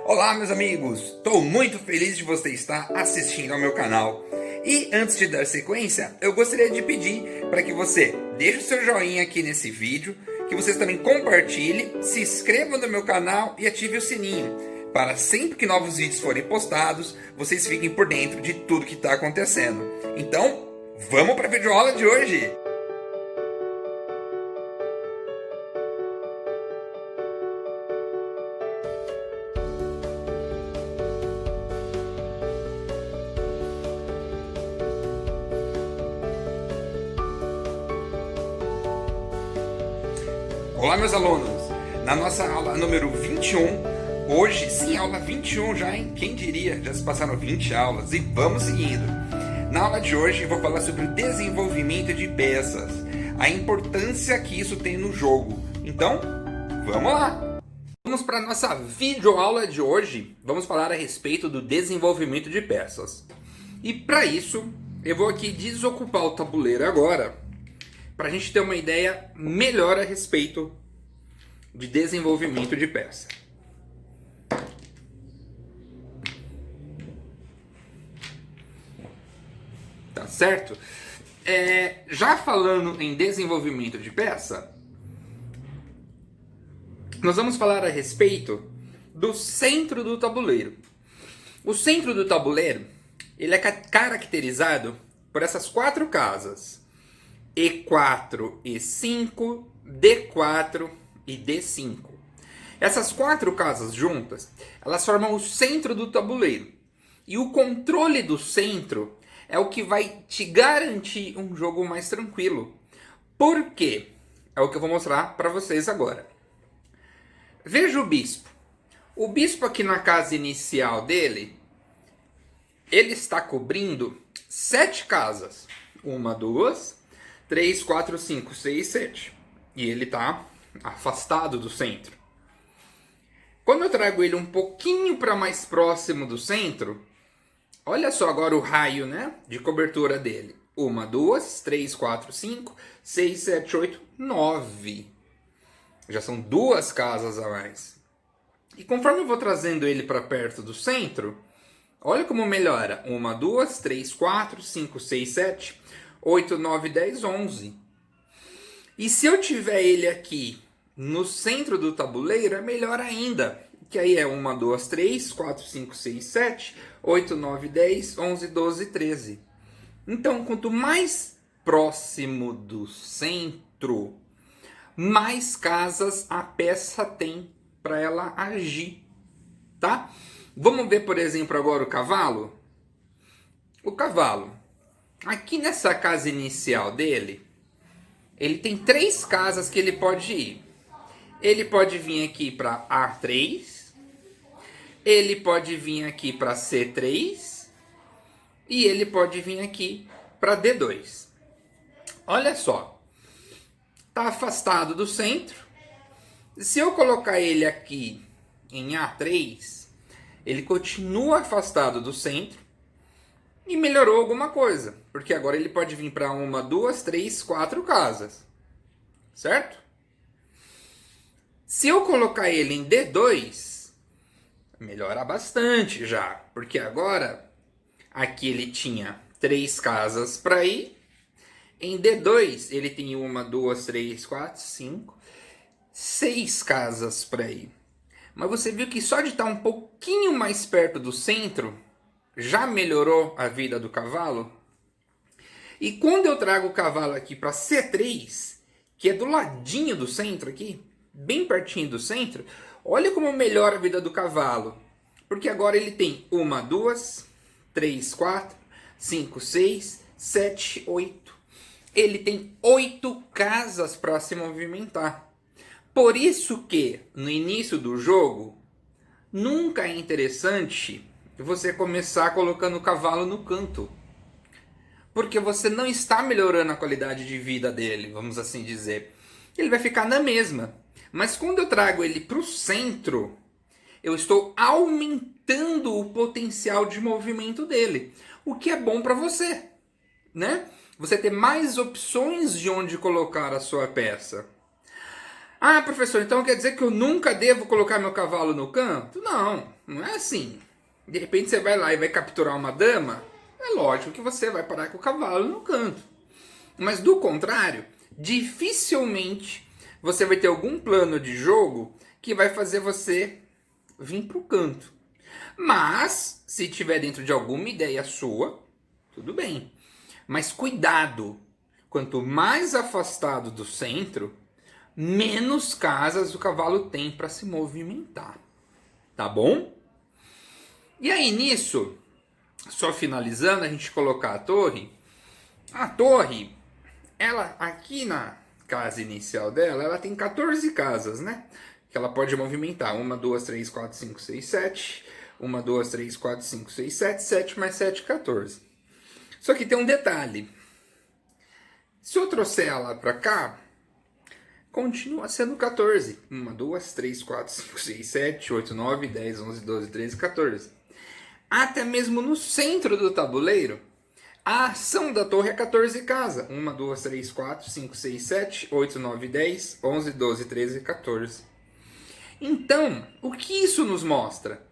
Olá, meus amigos! Estou muito feliz de você estar assistindo ao meu canal. E antes de dar sequência, eu gostaria de pedir para que você deixe o seu joinha aqui nesse vídeo, que vocês também compartilhem, se inscrevam no meu canal e ative o sininho, para sempre que novos vídeos forem postados, vocês fiquem por dentro de tudo que está acontecendo. Então, vamos para a videoaula de hoje! Olá, meus alunos! Na nossa aula número 21, hoje, sim, aula 21 já, hein? Quem diria? Já se passaram 20 aulas e vamos seguindo. Na aula de hoje eu vou falar sobre o desenvolvimento de peças, a importância que isso tem no jogo. Então, vamos lá! Vamos para a nossa videoaula de hoje, vamos falar a respeito do desenvolvimento de peças. E para isso, eu vou aqui desocupar o tabuleiro agora, para a gente ter uma ideia melhor a respeito de desenvolvimento de peça. Tá certo? Já falando em desenvolvimento de peça, nós vamos falar a respeito do centro do tabuleiro. O centro do tabuleiro, ele é caracterizado por essas quatro casas: E4, E5, D4 e D5. Essas quatro casas juntas, elas formam o centro do tabuleiro. E o controle do centro é o que vai te garantir um jogo mais tranquilo. Por quê? É o que eu vou mostrar para vocês agora. Veja o bispo. O bispo aqui na casa inicial dele, ele está cobrindo 7 casas. 1, 2, 3, 4, 5, 6, 7. E ele está afastado do centro. Quando eu trago ele um pouquinho para mais próximo do centro, olha só agora o raio, né, de cobertura dele. 1, 2, 3, 4, 5, 6, 7, 8, 9. Já são 2 casas a mais. E conforme eu vou trazendo ele para perto do centro, olha como melhora. 1, 2, 3, 4, 5, 6, 7... 8, 9, 10, 11. E se eu tiver ele aqui no centro do tabuleiro, é melhor ainda. Que aí é 1, 2, 3, 4, 5, 6, 7, 8, 9, 10, 11, 12, 13. Então, quanto mais próximo do centro, mais casas a peça tem para ela agir. Tá? Vamos ver, por exemplo, agora o cavalo? O cavalo. Aqui nessa casa inicial dele, ele tem 3 casas que ele pode ir. Ele pode vir aqui para A3, ele pode vir aqui para C3 e ele pode vir aqui para D2. Olha só, está afastado do centro. Se eu colocar ele aqui em A3, ele continua afastado do centro. E melhorou alguma coisa, porque agora ele pode vir para 1, 2, 3, 4 casas, certo? Se eu colocar ele em D2, melhora bastante já, porque agora aqui ele tinha 3 casas para ir, em D2 ele tem 1, 2, 3, 4, 5, 6 casas para ir. Mas você viu que só de estar um pouquinho mais perto do centro, já melhorou a vida do cavalo? E quando eu trago o cavalo aqui para C3, que é do ladinho do centro aqui, bem pertinho do centro, olha como melhora a vida do cavalo. Porque agora ele tem 1, 2, 3, 4, 5, 6, 7, 8. Ele tem 8 casas para se movimentar. Por isso que, no início do jogo, nunca é interessante você começar colocando o cavalo no canto. Porque você não está melhorando a qualidade de vida dele, vamos assim dizer. Ele vai ficar na mesma. Mas quando eu trago ele para o centro, eu estou aumentando o potencial de movimento dele. O que é bom para você, né? Você ter mais opções de onde colocar a sua peça. Ah, professor, então quer dizer que eu nunca devo colocar meu cavalo no canto? Não, não é assim. De repente você vai lá e vai capturar uma dama, é lógico que você vai parar com o cavalo no canto. Mas do contrário, dificilmente você vai ter algum plano de jogo que vai fazer você vir para o canto. Mas, se tiver dentro de alguma ideia sua, tudo bem. Mas cuidado, quanto mais afastado do centro, menos casas o cavalo tem para se movimentar. Tá bom? E aí nisso, só finalizando, a gente colocar a torre, ela aqui na casa inicial dela, ela tem 14 casas, né? Que ela pode movimentar. 1, 2, 3, 4, 5, 6, 7. 1, 2, 3, 4, 5, 6, 7. 7 mais 7, 14. Só que tem um detalhe. Se eu trouxer ela para cá, continua sendo 14. 1, 2, 3, 4, 5, 6, 7, 8, 9, 10, 11, 12, 13, 14. Até mesmo no centro do tabuleiro, a ação da torre é 14 casas. 1, 2, 3, 4, 5, 6, 7, 8, 9, 10, 11, 12, 13, 14. Então, o que isso nos mostra?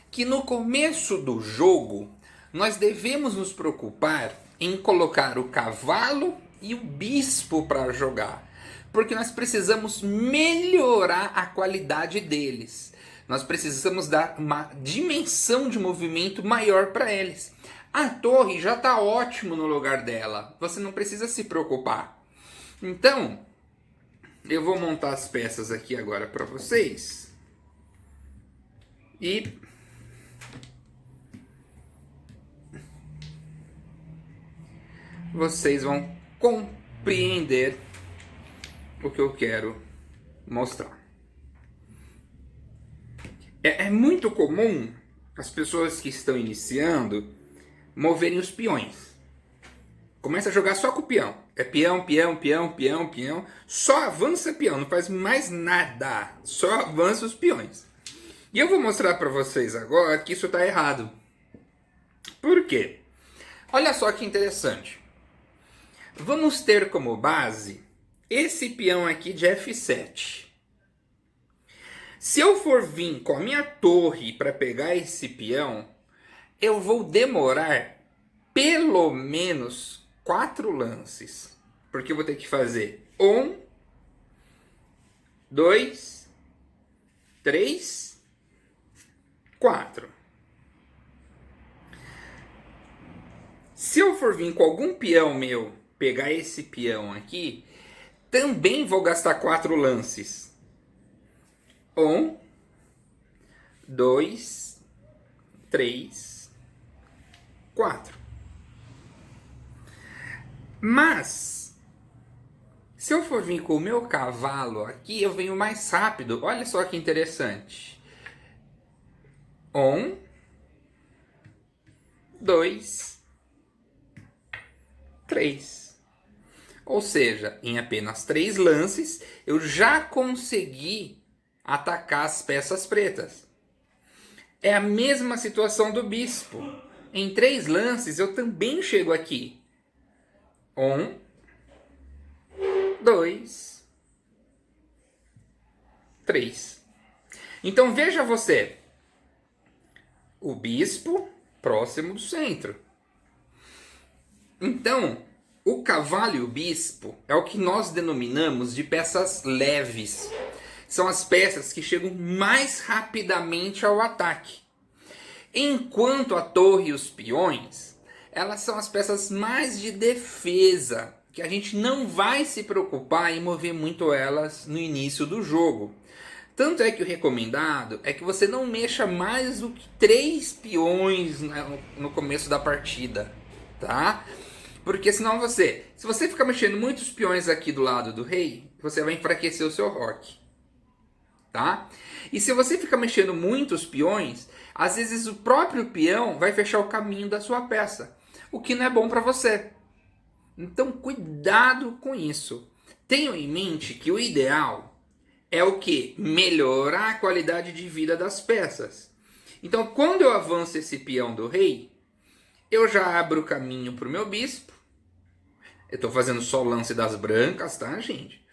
Que no começo do jogo, nós devemos nos preocupar em colocar o cavalo e o bispo para jogar. Porque nós precisamos melhorar a qualidade deles. Nós precisamos dar uma dimensão de movimento maior para eles. A torre já está ótimo no lugar dela. Você não precisa se preocupar. Então, eu vou montar as peças aqui agora para vocês. E vocês vão compreender o que eu quero mostrar. É muito comum as pessoas que estão iniciando moverem os peões. Começa a jogar só com o peão. É peão, peão, peão, peão, peão. Só avança peão, não faz mais nada. Só avança os peões. E eu vou mostrar para vocês agora que isso está errado. Por quê? Olha só que interessante. Vamos ter como base esse peão aqui de F7. Se eu for vir com a minha torre para pegar esse peão, eu vou demorar pelo menos 4 lances. Porque eu vou ter que fazer 1, 2, 3, 4. Se eu for vir com algum peão meu, pegar esse peão aqui, também vou gastar 4 lances. 1, 2, 3, 4. Mas, se eu for vir com o meu cavalo aqui, eu venho mais rápido. Olha só que interessante. 1, 2, 3. Ou seja, em apenas 3 lances, eu já consegui atacar as peças pretas. É a mesma situação do bispo. Em 3 lances, eu também chego aqui. 1, 2, 3. Então veja você. O bispo próximo do centro. Então, o cavalo e o bispo é o que nós denominamos de peças leves. São as peças que chegam mais rapidamente ao ataque. Enquanto a torre e os peões, elas são as peças mais de defesa, que a gente não vai se preocupar em mover muito elas no início do jogo. Tanto é que o recomendado é que você não mexa mais do que 3 peões no começo da partida, tá? Porque senão se você ficar mexendo muitos peões aqui do lado do rei, você vai enfraquecer o seu roque, tá? E se você ficar mexendo muitos peões, às vezes o próprio peão vai fechar o caminho da sua peça, o que não é bom para você. Então cuidado com isso. Tenham em mente que o ideal é o que? Melhorar a qualidade de vida das peças. Então quando eu avanço esse peão do rei, eu já abro o caminho para o meu bispo. Eu estou fazendo só o lance das brancas, tá, gente?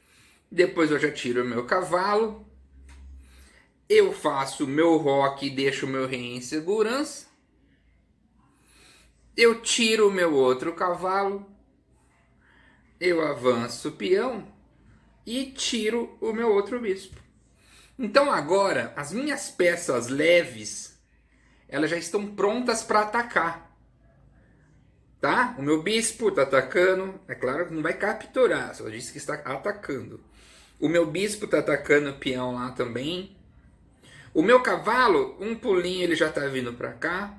Depois eu já tiro o meu cavalo. Eu faço o meu roque e deixo o meu rei em segurança. Eu tiro o meu outro cavalo. Eu avanço o peão e tiro o meu outro bispo. Então agora, as minhas peças leves, elas já estão prontas para atacar. Tá? O meu bispo está atacando. É claro que não vai capturar, só disse que está atacando. O meu bispo está atacando o peão lá também. O meu cavalo, um pulinho, ele já está vindo para cá.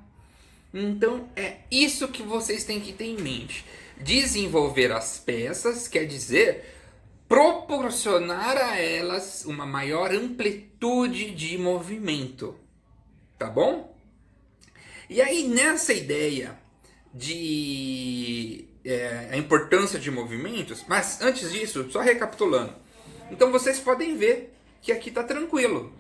Então é isso que vocês têm que ter em mente. Desenvolver as peças quer dizer proporcionar a elas uma maior amplitude de movimento. Tá bom? E aí nessa ideia de a importância de movimentos, mas antes disso, só recapitulando. Então vocês podem ver que aqui está tranquilo,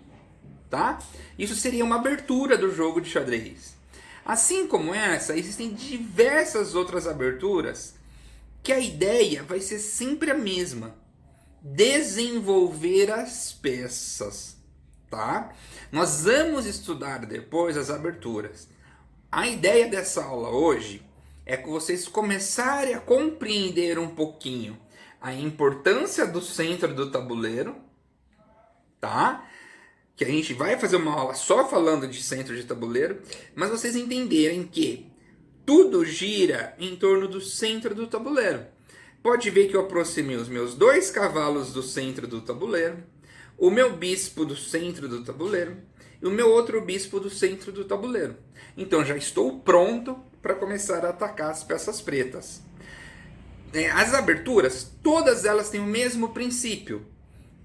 tá? Isso seria uma abertura do jogo de xadrez. Assim como essa, existem diversas outras aberturas que a ideia vai ser sempre a mesma: desenvolver as peças, tá? Nós vamos estudar depois as aberturas. A ideia dessa aula hoje é que vocês começarem a compreender um pouquinho a importância do centro do tabuleiro, tá? Que a gente vai fazer uma aula só falando de centro de tabuleiro, mas vocês entenderem que tudo gira em torno do centro do tabuleiro. Pode ver que eu aproximei os meus dois cavalos do centro do tabuleiro, o meu bispo do centro do tabuleiro e o meu outro bispo do centro do tabuleiro. Então já estou pronto para começar a atacar as peças pretas. As aberturas, todas elas têm o mesmo princípio: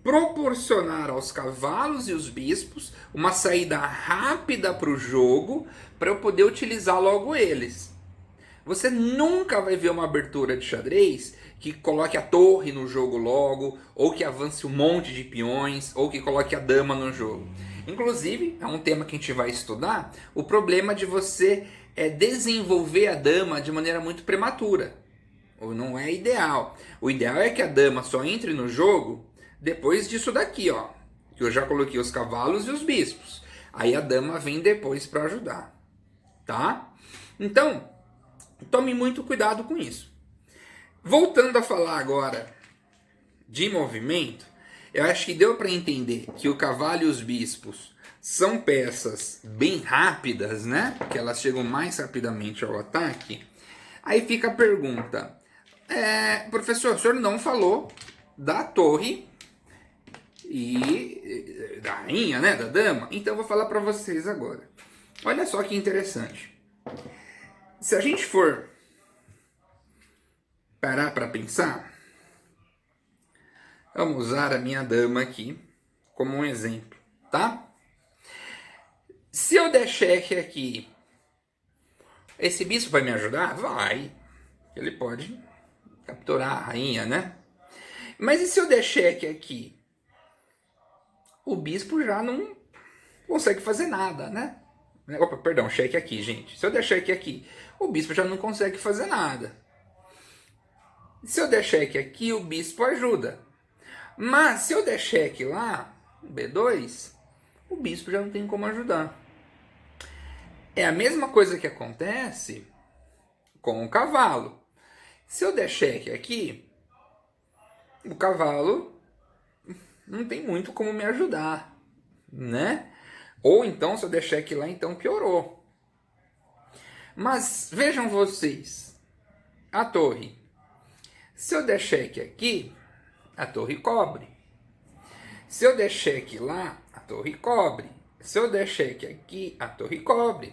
proporcionar aos cavalos e os bispos uma saída rápida para o jogo para eu poder utilizar logo eles. Você nunca vai ver uma abertura de xadrez que coloque a torre no jogo logo, ou que avance um monte de peões, ou que coloque a dama no jogo. Inclusive, é um tema que a gente vai estudar, o problema de você desenvolver a dama de maneira muito prematura. Ou não é ideal. O ideal é que a dama só entre no jogo depois disso daqui, ó. Que eu já coloquei os cavalos e os bispos. Aí a dama vem depois para ajudar. Tá? Então, tome muito cuidado com isso. Voltando a falar agora de movimento, eu acho que deu para entender que o cavalo e os bispos são peças bem rápidas, né? Que elas chegam mais rapidamente ao ataque. Aí fica a pergunta: professor, o senhor não falou da torre e da rainha, né? Da dama? Então eu vou falar para vocês agora. Olha só que interessante. Se a gente for parar para pensar, vamos usar a minha dama aqui como um exemplo, tá? Se eu der cheque aqui, esse bispo vai me ajudar? Vai. Ele pode capturar a rainha, né? Mas e se eu der cheque aqui? O bispo já não consegue fazer nada, né? Opa, perdão, cheque aqui, gente. Se eu der cheque aqui, o bispo já não consegue fazer nada. Se eu der cheque aqui, o bispo ajuda. Mas se eu der cheque lá, B2, o bispo já não tem como ajudar. É a mesma coisa que acontece com o cavalo. Se eu der cheque aqui, o cavalo não tem muito como me ajudar, né? Ou então, se eu der cheque lá, então piorou. Mas vejam vocês, a torre. Se eu der cheque aqui, a torre cobre. Se eu der cheque lá, a torre cobre. Se eu der cheque aqui, a torre cobre.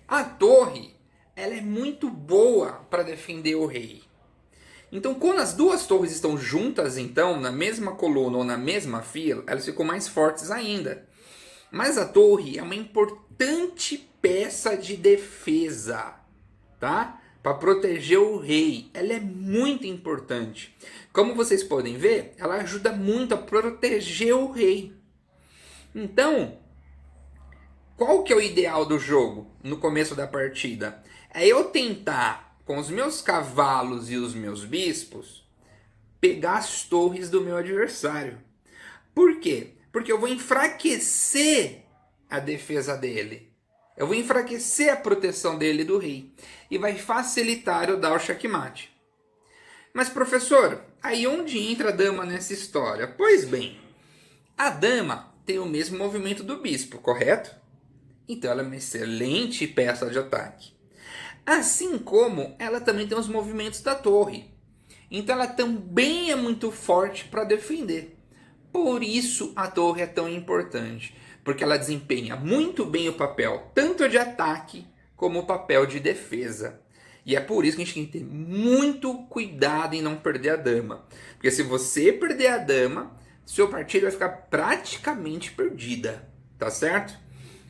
A torre, ela é muito boa para defender o rei. Então, quando as duas torres estão juntas, então, na mesma coluna ou na mesma fila, elas ficam mais fortes ainda. Mas a torre é uma importante peça de defesa, tá? Para proteger o rei. Ela é muito importante. Como vocês podem ver, ela ajuda muito a proteger o rei. Então, qual que é o ideal do jogo no começo da partida? É eu tentar, com os meus cavalos e os meus bispos, pegar as torres do meu adversário. Por quê? Porque eu vou enfraquecer a defesa dele. Eu vou enfraquecer a proteção dele do rei. E vai facilitar eu dar o checkmate. Mas professor, aí onde entra a dama nessa história? Pois bem, a dama tem o mesmo movimento do bispo, correto? Então ela é uma excelente peça de ataque. Assim como ela também tem os movimentos da torre. Então ela também é muito forte para defender. Por isso a torre é tão importante, porque ela desempenha muito bem o papel tanto de ataque como o papel de defesa. E é por isso que a gente tem que ter muito cuidado em não perder a dama. Porque se você perder a dama, seu partido vai ficar praticamente perdida, tá certo?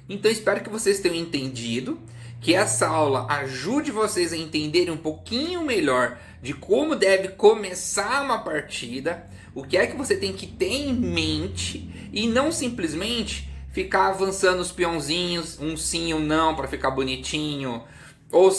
Então espero que vocês tenham entendido, que essa aula ajude vocês a entenderem um pouquinho melhor de como deve começar uma partida, o que é que você tem que ter em mente e não simplesmente ficar avançando os peãozinhos, um sim e um não para ficar bonitinho, ou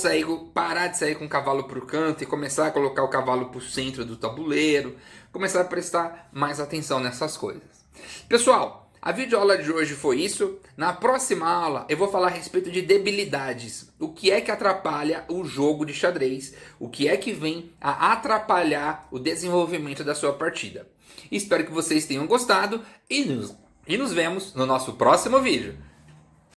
parar de sair com o cavalo para o canto e começar a colocar o cavalo para o centro do tabuleiro, começar a prestar mais atenção nessas coisas. Pessoal, a videoaula de hoje foi isso. Na próxima aula eu vou falar a respeito de debilidades. O que é que atrapalha o jogo de xadrez? O que é que vem a atrapalhar o desenvolvimento da sua partida? Espero que vocês tenham gostado e nos vemos no nosso próximo vídeo.